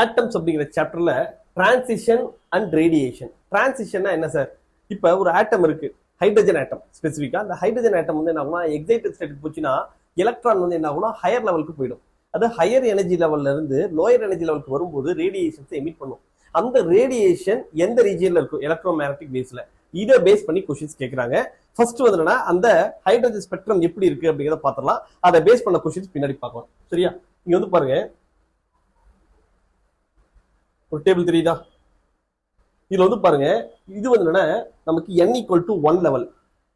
Atoms அப்படிங்கிற சாப்டர்ல transition and radiation. டிரான்சிஷன்னா என்ன சார்? இப்ப ஒரு ஆட்டம் இருக்கு, ஹைட்ரஜன் ஆட்டம் ஸ்பெசிஃபிக்கா. அந்த ஹைட்ரஜன் ஆட்டம் வந்து என்ன ஆகும்னா எக்ஸைட்டட் ஸ்டேட்டுக்கு போச்சுன்னா எலக்ட்ரான் வந்து என்ன ஆகும்னா ஹையர் லெவலுக்கு போயிடும். அது ஹையர் எனர்ஜி லெவல்ல இருந்து லோயர் எனர்ஜி லெவலுக்கு வரும்போது ரேடியேஷன்ஸ் எமிட் பண்ணும். அந்த ரேடியேஷன் எந்த ரீஜியன்ல இருக்கும்? எலக்ட்ரோ மேக்னெட்டிக் வேவ்ஸ்ல. இதை பேஸ் பண்ணி கொஸ்டின்ஸ் கேட்கறாங்க. ஃபர்ஸ்ட் வந்து என்னன்னா அந்த ஹைட்ரஜன் ஸ்பெக்ட்ரம் எப்படி இருக்கு அப்படிங்கிறத பாத்திரலாம். அதை பேஸ் பண்ண கொஸ்டின்ஸ் பின்னாடி பார்க்கலாம். சரியா? இங்க வந்து பாருங்க, ஒரு டேபிள் தெரியுதா? இதுல வந்து பாருங்க, இது வந்து என்னன்னா நமக்கு n equal to 1 level,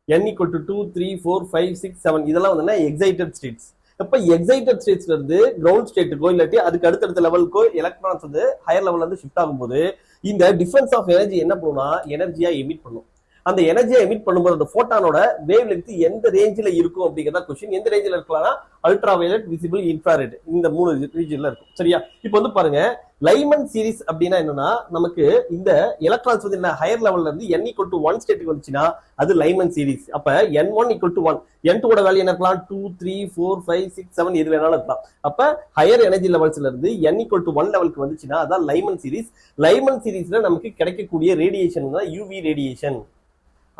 n equal to 2 3 4 5 6 7 இதெல்லாம் வந்து எக்ஸைட்டட் ஸ்டேட்ஸ். அப்ப எக்ஸைட்டட் ஸ்டேட்ஸ்ல இருந்து கிரவுண்ட் ஸ்டேட்டுக்கோ இல்லாட்டி அதுக்கு அடுத்தடுத்த லெவலுக்கோ எலக்ட்ரான்ஸ் வந்து ஹையர் லெவல்ல இருந்து ஷிஃப்ட் ஆகும்போது இந்த டிஃபரன்ஸ் ஆஃப் எனர்ஜி என்ன பண்ணும்னா எனர்ஜியா எமிட் பண்ணும். அந்த எனர்ஜியை எமிட் பண்ணும்போது அந்த போட்டானோட வேவ் லென்த் எந்த ரேஞ்சில இருக்கும் அப்படிங்கிறத கொஸ்டின். எந்த ரேஞ்சில இருக்கலாம்? அல்ட்ரா வயலட், விசிபிள், இன்ஃப்ராரெட், இந்த 3 ரீஜன்ல இருக்கும். சரியா? இப்போ வந்து பாருங்க, லைமன் சீரிஸ் அப்படின்னா என்னன்னா நமக்கு இந்த எலக்ட்ரான்ஸ் வந்து என்ன ஹையர் லெவல்ல இருந்து n ஈக்குவல் டு 1 ஸ்டேட்டுக்கு வந்துச்சுன்னா அது லைமன் சீரிஸ். அப்ப n1 ஈக்குவல் டு 1, n2 ஓட வேல்யூ என்ன இருக்கலாம்? 2 3 4 5 6 7 எது வேணாலும் இருக்கலாம். அப்ப ஹையர் எனர்ஜி லெவல்ஸ்ல இருந்து n ஈக்குவல் டு 1 லெவலுக்கு வந்துச்சுன்னா அதான் லைமன் சீரிஸ். லைமன் சீரிஸ்ல நமக்கு கிடைக்கக்கூடிய ரேடியேஷன் தான் யூவி ரேடியேஷன்.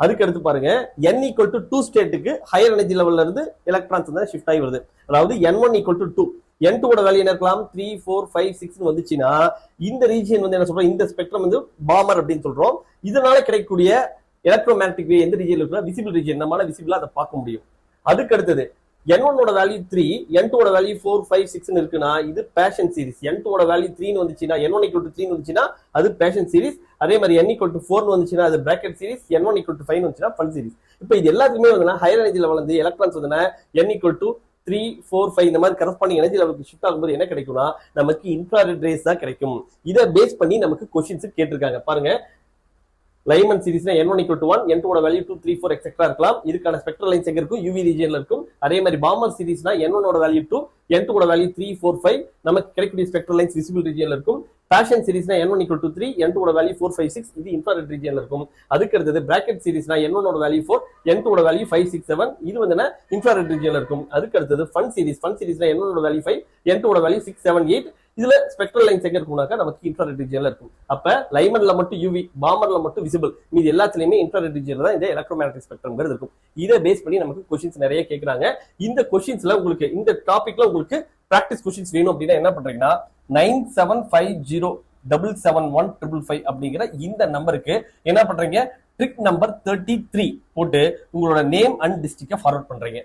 அதுக்கு அடுத்து பாருங்க, n ஈக்குவல் டு 2 ஸ்டேட்டுக்கு ஹையர் எனர்ஜி லெவல்ல இருந்து எலக்ட்ரான்ஸ் வந்து ஷிஃப்ட் ஆகி வருது. அதாவது n1 ஈக்குவல் டு 2, n2 ஓட வேல்யூ என்ன இருக்கலாம்? 3 4 5 6 வந்துச்சுன்னா இந்த ரீஜியன் வந்து என்ன சொல்றோம்? இந்த ஸ்பெக்ட்ரம் வந்து பாமர் அப்படின்னு சொல்றோம். இதனால கிடைக்கக்கூடிய எலக்ட்ரோ மேக்னெட்டிக் வேவ் எந்த ரீஜியன்ல இருக்குன்னா விசிபிள் ரீஜியன். நம்மளால விசிபிளா அதை பார்க்க முடியும். அதுக்கு அடுத்தது n1 ஓட வேல்யூ 3, n2 ஓட வேல்யூ 4 5 6 இருக்குன்னா இது பேஷன் சீரிஸ். n2 ஓட வேல்யூ 3 வந்துச்சுன்னா n1 ஈக்குவல் டு 3 வந்துச்சுன்னா அது பேஷன் சீரிஸ். அதே மாதிரி n ஈக்குவல் டு 4 வந்துச்சுன்னா அது bracket series. n1 equal to 5 வந்துச்சுன்னா ஃபன் சீரிஸ். இப்போ இது எல்லாத்துக்குமே வந்து ஹையர் எனர்ஜி லெவல் வந்து எலக்ட்ரான்ஸ் வந்து n ஈக்குவல் டு 3 4 5 இந்த மாதிரி கரஸ்பாண்டிங் எனர்ஜி லெவலுக்கு ஷிஃப்ட் ஆகும்போது என்ன கிடைக்கும்னா நமக்கு இன்ஃப்ராரெட் ரேஸ் தான் கிடைக்கும். இதை பேஸ் பண்ணி நமக்கு கொஸ்டின்ஸ் கேட்டிருக்காங்க. பாருங்க, லைமன் சீரிஸ்ல n1 ஈக்குவல் டு 1, n2 ஓட வேல்யூ 2 3 4 எக்ஸெட்ரா இருக்கலாம். இதுக்கான ஸ்பெக்ட்ரல் லைன்ஸ் எங்க இருக்கும்? யூவி ரீஜியன்ல இருக்கும். அதே மாதிரி பாமர் சீரிஸ்னா n1 ஓட வேல்யூ 2, n2 ஓட வேல்யூ 3 4 5 நமக்கு கிடைக்கக்கூடிய ஸ்பெக்ட்ரல் லைன்ஸ் விசிபிள் ரீஜியன்ல இருக்கும். Fashion சீரிஸ்னா n1 equal to 3, n2 ஓட வேல்யூ 4 5 6 இது இன்ஃப்ராரெட் ரீஜியன்ல இருக்கும். அதுக்கு அடுத்தது பிராக்கெட் சீரிஸ்னா n1 ஓட வேல்யூ 4, n2 ஓட வேல்யூ 5 6 7 இது வந்து இன்ஃப்ராரெட் ரீஜியன்ல இருக்கும். அதுக்கு அடுத்தது ஃபன் சீரிஸ்னா n1 ஓட வேல்யூ 5, n2 ஓட வேல்யூ 6 7 8 இதுல ஸ்பெக்ட்ரல் லைன்ஸ் எங்க இருக்கும்னாக்கா நமக்கு இன்ஃப்ராரெட் ரீஜியன்ல இருக்கும். அப்ப லைமன்ல மட்டும் யூவி, பாமர்ல மட்டும் விசிபிள், மீது எல்லாத்துலயுமே இன்ஃப்ராரெட் ரீஜியன்ல தான் இந்த எலக்ட்ரோமேக்னெட்டிக் ஸ்பெக்ட்ரம்ங்கிறது இருக்கும். இதை பேஸ் பண்ணி நமக்கு கொஸ்டின்ஸ் நிறைய கேட்கறாங்க. இந்த கொஸ்டின்ஸ்ல உங்களுக்கு இந்த டாபிக்ல உங்களுக்கு பிராக்டிஸ் கொஸ்டின்ஸ் வேணும் அப்படின்னா என்ன பண்றீங்கன்னா 9750771555 அப்படிங்கிற இந்த நம்பருக்கு என்ன பண்றீங்க? ட்ரிக் நம்பர் 33 போட்டு உங்களோட நேம் அண்ட் டிஸ்ட்ரிக்ட ஃபார்வர்ட் பண்றீங்க.